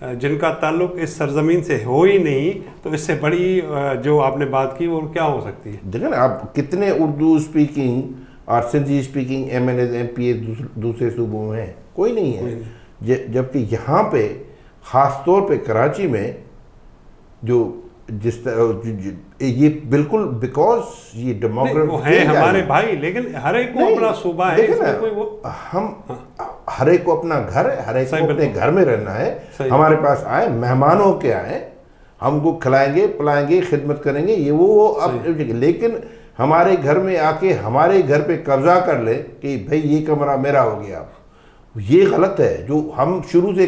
جن کا تعلق اس سرزمین سے ہو ہی نہیں، تو اس سے بڑی جو آپ نے بات کی وہ کیا ہو سکتی ہے؟ دیکھیں نا آپ کتنے اردو اسپیکنگ اور Sindhi speaking M N As M P A دوسرے صوبوں میں ہیں؟ کوئی نہیں ہے. جبکہ یہاں پہ خاص طور پہ کراچی میں جو جس طرح یہ بالکل بیکاز یہ ڈیموگرافی ہے ہمارے بھائی، لیکن ہر ایک کو اپنا صوبہ ہے، اس میں کوئی وہ ہم ہر ایک کو اپنا گھر ہے، ہر ایک کو اپنے گھر میں رہنا ہے. ہمارے پاس آئے مہمان ہو کے آئے، ہم کو کھلائیں گے پلائیں گے خدمت کریں گے، یہ وہ لیکن ہمارے گھر میں آ کے ہمارے گھر پہ قبضہ کر لے کہ بھئی یہ کمرہ میرا ہو گیا، یہ غلط ہے. جو ہم شروع سے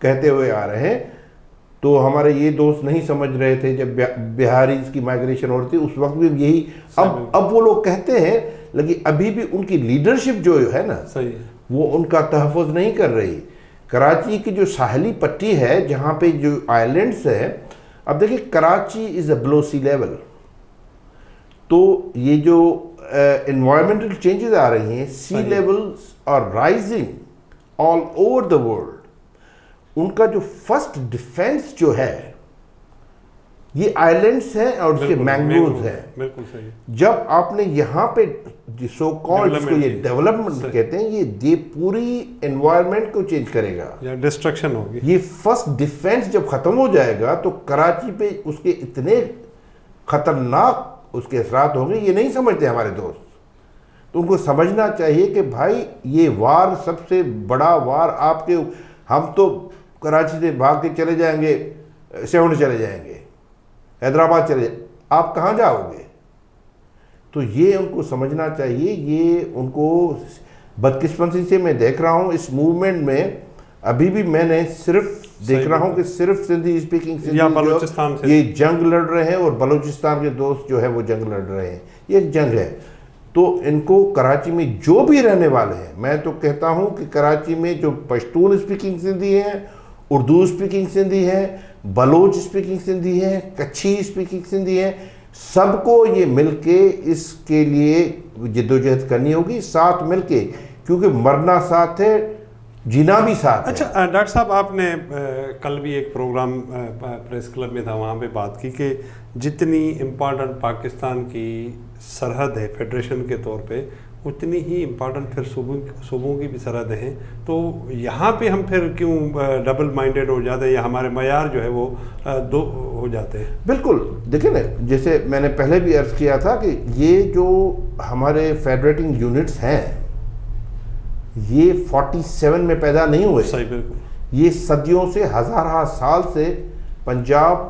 کہتے ہوئے آ رہے ہیں، تو ہمارے یہ دوست نہیں سمجھ رہے تھے جب بہاریز کی مائگریشن ہو رہی تھی، اس وقت بھی یہی. اب وہ لوگ کہتے ہیں، لیکن ابھی بھی ان کی لیڈرشپ جو ہے نا وہ ان کا تحفظ نہیں کر رہی. کراچی کی جو ساحلی پٹی ہے جہاں پہ جو آئلینڈز ہے، اب دیکھیں کراچی از اے بلو سی لیول، تو یہ جو انوائرمنٹل چینجز آ رہی ہیں، sea levels are rising all over the world. ان کا جو فرسٹ ڈیفینس جو ہے یہ آئلینڈس ہیں اور اس کے مینگرووز ہیں. بالکل صحیح. جب آپ نے یہاں پہ سو کالڈ اس کو یہ ڈیولپمنٹ کہتے ہیں، یہ پوری انوائرمنٹ کو چینج کرے گا یا ڈسٹرکشن ہوگی. یہ فرسٹ ڈیفینس جب ختم ہو جائے گا تو کراچی پہ اس کے اتنے خطرناک اس کے اثرات ہوں گے، یہ نہیں سمجھتے ہمارے دوست. تو ان کو سمجھنا چاہیے کہ بھائی یہ وار سب سے بڑا وار آپ کے، ہم تو کراچی سے بھاگ کے چلے جائیں گے، سیون چلے جائیں گے، حیدرآباد چلے جائیں، آپ کہاں جاؤ گے؟ تو یہ ان کو سمجھنا چاہیے. یہ ان کو بدقسمتی سے میں دیکھ رہا ہوں اس موومنٹ میں، ابھی بھی میں نے صرف دیکھ رہا ہوں کہ صرف سندھی اسپیکنگ یہ جنگ لڑ رہے ہیں، اور بلوچستان کے دوست جو ہے وہ جنگ لڑ رہے ہیں. یہ ایک جنگ ہے. تو ان کو کراچی میں جو بھی رہنے والے ہیں، میں تو کہتا ہوں کہ کراچی میں جو پشتون اسپیکنگ سندھی ہیں، اردو اسپیکنگ سندھی ہیں، بلوچ اسپیکنگ سندھی ہیں، کچھی اسپیکنگ سندھی ہیں، سب کو یہ مل کے اس کے لیے جدوجہد کرنی ہوگی، ساتھ مل کے، کیونکہ مرنا ساتھ ہے، جینا بھی ساتھ ہے. اچھا ڈاکٹر صاحب، آپ نے کل بھی ایک پروگرام پریس کلب میں تھا، وہاں پہ بات کی کہ جتنی امپارٹنٹ پاکستان کی سرحد ہے فیڈریشن کے طور پہ، اتنی ہی امپارٹنٹ پھر صوبوں کی بھی سرحد ہیں. تو یہاں پہ ہم پھر کیوں ڈبل مائنڈیڈ ہو جاتے ہیں، یا ہمارے معیار جو ہے وہ دو ہو جاتے ہیں؟ بالکل. دیکھیں نا، جیسے میں نے پہلے بھی عرض کیا تھا کہ یہ جو ہمارے فیڈریٹنگ یونٹس ہیں یہ 47 میں پیدا نہیں ہوئے. صحیح، بالکل. یہ صدیوں سے، ہزارہ سال سے پنجاب،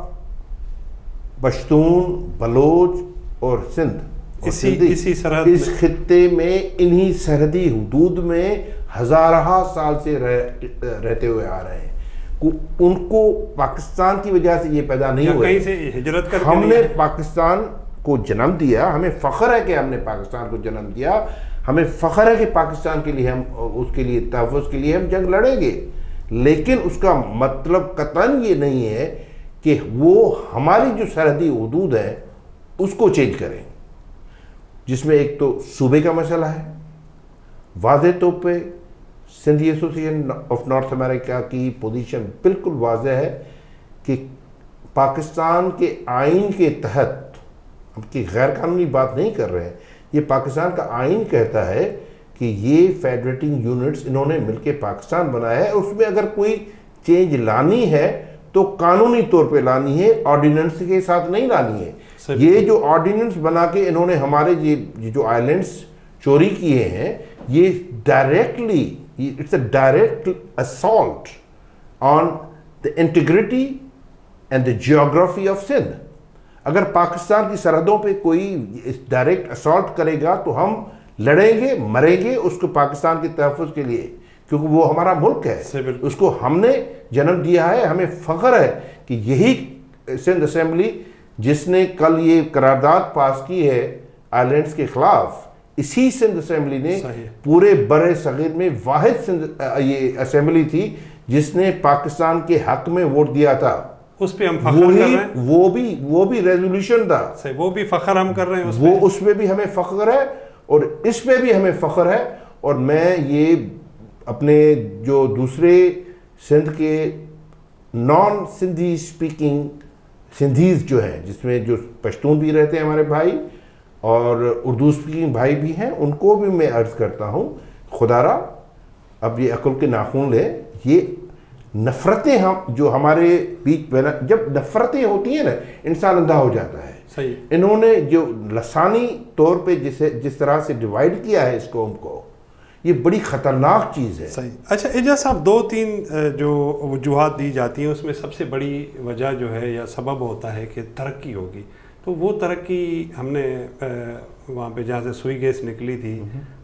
پشتون، بلوچ اور سندھ، اسی سرحد اس خطے میں، انہی سرحدی حدود میں ہزارہ سال سے رہتے ہوئے آ رہے ہیں. ان کو پاکستان کی وجہ سے یہ پیدا نہیں ہوئے، کہیں سے ہجرت کر کے ہم نے پاکستان کو جنم دیا. ہمیں فخر ہے کہ ہم نے پاکستان کو جنم دیا. ہمیں فخر ہے کہ پاکستان کے لیے، ہم اس کے لیے تحفظ کے لیے ہم جنگ لڑیں گے. لیکن اس کا مطلب قطعاً یہ نہیں ہے کہ وہ ہماری جو سرحدی حدود ہیں اس کو چینج کریں، جس میں ایک تو صوبے کا مسئلہ ہے. واضح طور پہ سندھی ایسوسیشن آف نارتھ امریکہ کی پوزیشن بالکل واضح ہے کہ پاکستان کے آئین کے تحت، ہم کی غیر قانونی بات نہیں کر رہے ہیں، یہ پاکستان کا آئین کہتا ہے کہ یہ فیڈریٹنگ یونٹس انہوں نے مل کے پاکستان بنایا ہے. اس میں اگر کوئی چینج لانی ہے تو قانونی طور پہ لانی ہے، آرڈیننس کے ساتھ نہیں لانی ہے. یہ جو آرڈیننس بنا کے انہوں نے ہمارے یہ جو آئلینڈس چوری کیے ہیں، یہ directly, it's a direct assault on the integrity and the geography of Sindh. اگر پاکستان کی سرحدوں پہ کوئی ڈائریکٹ اسالٹ کرے گا تو ہم لڑیں گے، مریں گے اس کو پاکستان کے تحفظ کے لیے، کیونکہ وہ ہمارا ملک ہے، اس کو ہم نے جنم دیا ہے. ہمیں فخر ہے کہ یہی سندھ اسمبلی جس نے کل یہ قرارداد پاس کی ہے آئلینڈز کے خلاف، اسی سندھ اسمبلی نے پورے بر صغیر میں واحد یہ اسمبلی تھی جس نے پاکستان کے حق میں ووٹ دیا تھا. اس پہ ہم فخر کر رہے ہیں. وہ بھی ریزولوشن تھا، وہ بھی فخر ہم کر رہے ہیں. وہ اس میں بھی ہمیں فخر ہے اور اس میں بھی ہمیں فخر ہے. اور میں یہ اپنے جو دوسرے سندھ کے نان سندھی اسپیکنگ سندھیز جو ہیں، جس میں جو پشتون بھی رہتے ہیں ہمارے بھائی اور اردو اسپیکنگ بھائی بھی ہیں، ان کو بھی میں عرض کرتا ہوں خدا را اب یہ عقل کے ناخن لے. یہ نفرتیں جو ہمارے بیچ میں، جب نفرتیں ہوتی ہیں نا انسان اندھا ہو جاتا ہے. صحیح. انہوں نے جو لسانی طور پہ جس طرح سے ڈیوائیڈ کیا ہے اس قوم کو، یہ بڑی خطرناک چیز ہے. صحیح. اچھا اعجاز صاحب، 2-3 جو وجوہات دی جاتی ہیں اس میں سب سے بڑی وجہ جو ہے یا سبب ہوتا ہے کہ ترقی ہوگی. تو وہ ترقی ہم نے وہاں پہ جہاں سے سوئی گیس نکلی تھی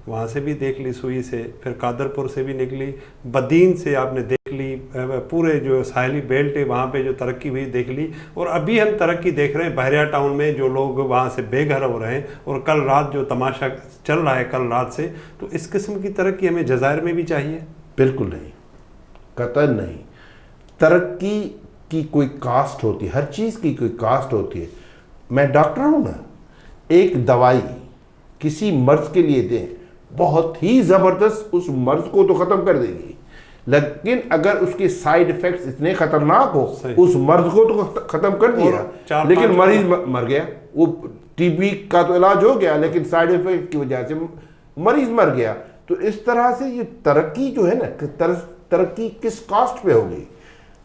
وہاں سے بھی دیکھ لی، سوئی سے، پھر قادرپور سے بھی نکلی، بدین سے آپ نے دیکھ لی، پورے جو ساحلی بیلٹ ہے وہاں پہ جو ترقی ہوئی دیکھ لی، اور ابھی ہم ترقی دیکھ رہے ہیں بحریہ ٹاؤن میں جو لوگ وہاں سے بے گھر ہو رہے ہیں، اور کل رات جو تماشا چل رہا ہے کل رات سے. تو اس قسم کی ترقی ہمیں جزائر میں بھی چاہیے؟ بالکل نہیں، قطعاً نہیں. ترقی کی کوئی کاسٹ ہوتی ہے، ہر چیز کی کوئی کاسٹ ہوتی ہے. میں ڈاکٹر ہوں نا، ایک دوائی کسی مرض کے لیے دیں بہت ہی زبردست اس مرض کو تو ختم کر دے گی، لیکن اگر اس کے سائیڈ ایفیکٹس اتنے خطرناک ہو اس مرض کو تو ختم کر دیا، لیکن مریض مر گیا. وہ ٹی بی کا تو علاج ہو گیا لیکن سائیڈ ایفیکٹ کی وجہ سے مریض مر گیا. تو اس طرح سے یہ ترقی جو ہے نا، ترقی کس کاسٹ پہ ہوگی؟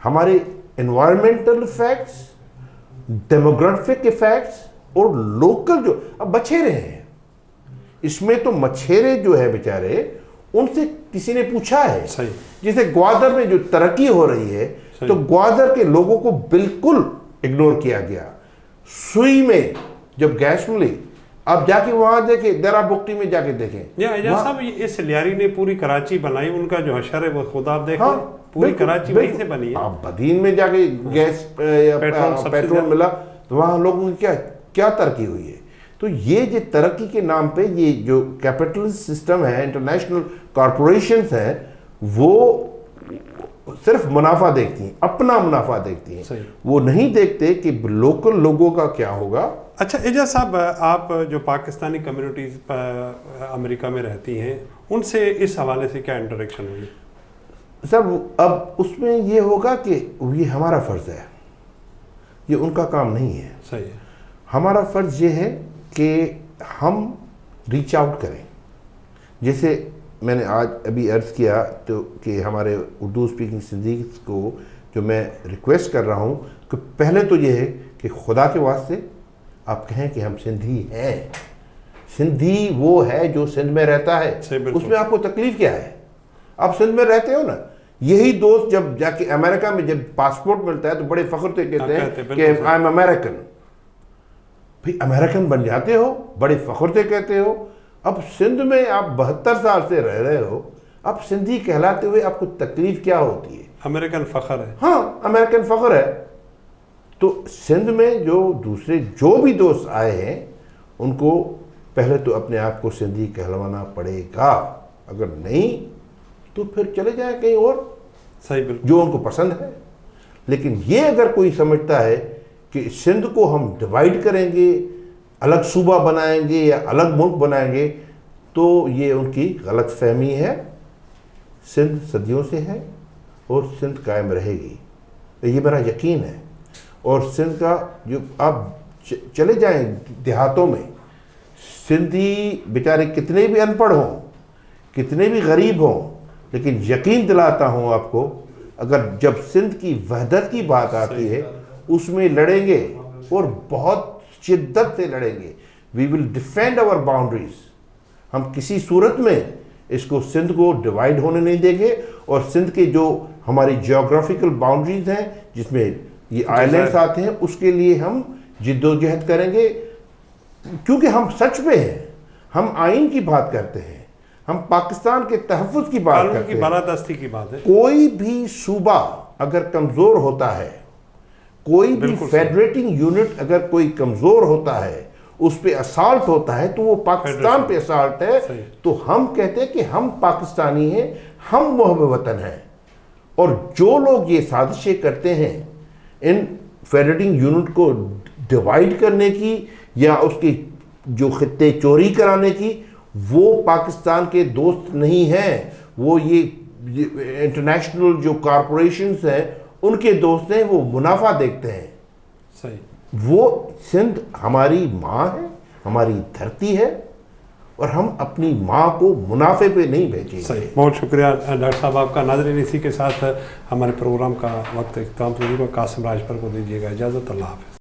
ہمارے انوائرمنٹل ایفیکٹس، ڈیموگرافک ایفیکٹس اور لوکل جو اب بچھیرے ہیں، اس میں تو مچھیرے جو ہے بیچارے ان سے کسی نے پوچھا ہے. جیسے گوادر میں جو ترقی ہو رہی ہے تو گوادر کے لوگوں کو بالکل اگنور کیا گیا. سوئی میں جب گیس ملی، آپ جا کے وہاں دیکھیں، درا بکٹی میں جا کے دیکھیں. اعجاز صاحب، اس لیاری نے پوری کراچی بنائی، ان کا جو حشر ہے وہ خدا آپ دیکھیں پوری کراچی وہیں سے بنی ہے. آپ بدین میں جا کے گیس پیٹرول ملا تو وہاں لوگوں کی کیا ترقی ہوئی ہے. تو یہ جو ترقی کے نام پہ یہ جو کیپٹلسٹ سسٹم ہے، انٹرنیشنل کارپوریشنز ہیں، وہ صرف منافع دیکھتی ہیں، اپنا منافع دیکھتی ہیں. وہ نہیں دیکھتے کہ لوکل لوگوں کا کیا ہوگا. اچھا اعجاز صاحب، آپ جو پاکستانی کمیونٹیز امریکہ میں رہتی ہیں، ان سے اس حوالے سے کیا انٹریکشن ہوئی؟ سر اب اس میں یہ ہوگا کہ یہ ہمارا فرض ہے، یہ ان کا کام نہیں ہے. صحیح ہے. ہمارا فرض یہ ہے کہ ہم ریچ آؤٹ کریں. جیسے میں نے آج ابھی عرض کیا تو کہ ہمارے اردو اسپیکنگ سندھیز کو جو میں ریکویسٹ کر رہا ہوں کہ پہلے تو یہ ہے کہ خدا کے واسطے آپ کہیں کہ ہم سندھی ہیں. سندھی وہ ہے جو سندھ میں رہتا ہے. اس میں آپ کو تکلیف کیا ہے؟ آپ سندھ میں رہتے ہو نا. یہی دوست جب جا کے امریکہ میں جب پاسپورٹ ملتا ہے تو بڑے فخر سے کہتے ہیں کہ آئی ایم امریکن. پھر امریکن بن جاتے ہو، بڑے فخر سے کہتے ہو. اب سندھ میں آپ 72 سال سے رہ رہے ہو، اب سندھی کہلاتے ہوئے آپ کو تکلیف کیا ہوتی ہے؟ امریکن فخر ہے. ہاں امریکن فخر ہے. تو سندھ میں جو دوسرے جو بھی دوست آئے ہیں ان کو پہلے تو اپنے آپ کو سندھی کہلوانا پڑے گا. اگر نہیں تو پھر چلے جائیں کہیں اور، صحیح، بالکل، جو ان کو پسند ہے. لیکن یہ اگر کوئی سمجھتا ہے کہ سندھ کو ہم ڈیوائیڈ کریں گے، الگ صوبہ بنائیں گے یا الگ ملک بنائیں گے، تو یہ ان کی غلط فہمی ہے. سندھ صدیوں سے ہے اور سندھ قائم رہے گی، یہ میرا یقین ہے. اور سندھ کا جو آپ چلے جائیں دیہاتوں میں، سندھی بیچارے کتنے بھی ان پڑھ ہوں، کتنے بھی غریب ہوں، لیکن یقین دلاتا ہوں آپ کو، اگر جب سندھ کی وحدت کی بات آتی ہے اس میں لڑیں گے اور بہت شدت سے لڑیں گے. وی ول ڈیفینڈ آور باؤنڈریز. ہم کسی صورت میں اس کو سندھ کو ڈیوائیڈ ہونے نہیں دیں گے. اور سندھ کے جو ہماری جیوگرافیکل باؤنڈریز ہیں جس میں یہ آئلینڈز آتے ہیں، اس کے لیے ہم جد و جہد کریں گے. کیونکہ ہم سچ پہ ہیں، ہم آئین کی بات کرتے ہیں، ہم پاکستان کے تحفظ کی بات کرتے ہیں، بالادستی کی بات ہے. کوئی بھی صوبہ اگر کمزور ہوتا ہے، کوئی بھی فیڈریٹنگ یونٹ اگر کوئی کمزور ہوتا ہے، اس پہ اسالٹ ہوتا ہے، تو وہ پاکستان پہ اسالٹ ہے. تو ہم کہتے ہیں کہ ہم پاکستانی ہیں، ہم محب وطن ہیں. اور جو لوگ یہ سازشیں کرتے ہیں ان فیڈریٹنگ یونٹ کو ڈیوائیڈ کرنے کی یا اس کی جو خطے چوری کرانے کی، وہ پاکستان کے دوست نہیں ہیں. وہ یہ انٹرنیشنل جو کارپوریشنز ہیں ان کے دوست ہیں وہ منافع دیکھتے ہیں. صحیح. وہ سندھ ہماری ماں ہے, ہماری دھرتی ہے, اور ہم اپنی ماں کو منافع پہ نہیں بھیجیں گے. صحیح, بہت شکریہ ڈاکٹر صاحب آپ کا. ناظرین اسی کے ساتھ ہمارے پروگرام کا وقت اختتام پذیر. قاسم راجپر کو دیجیے گا اجازت. اللہ حافظ.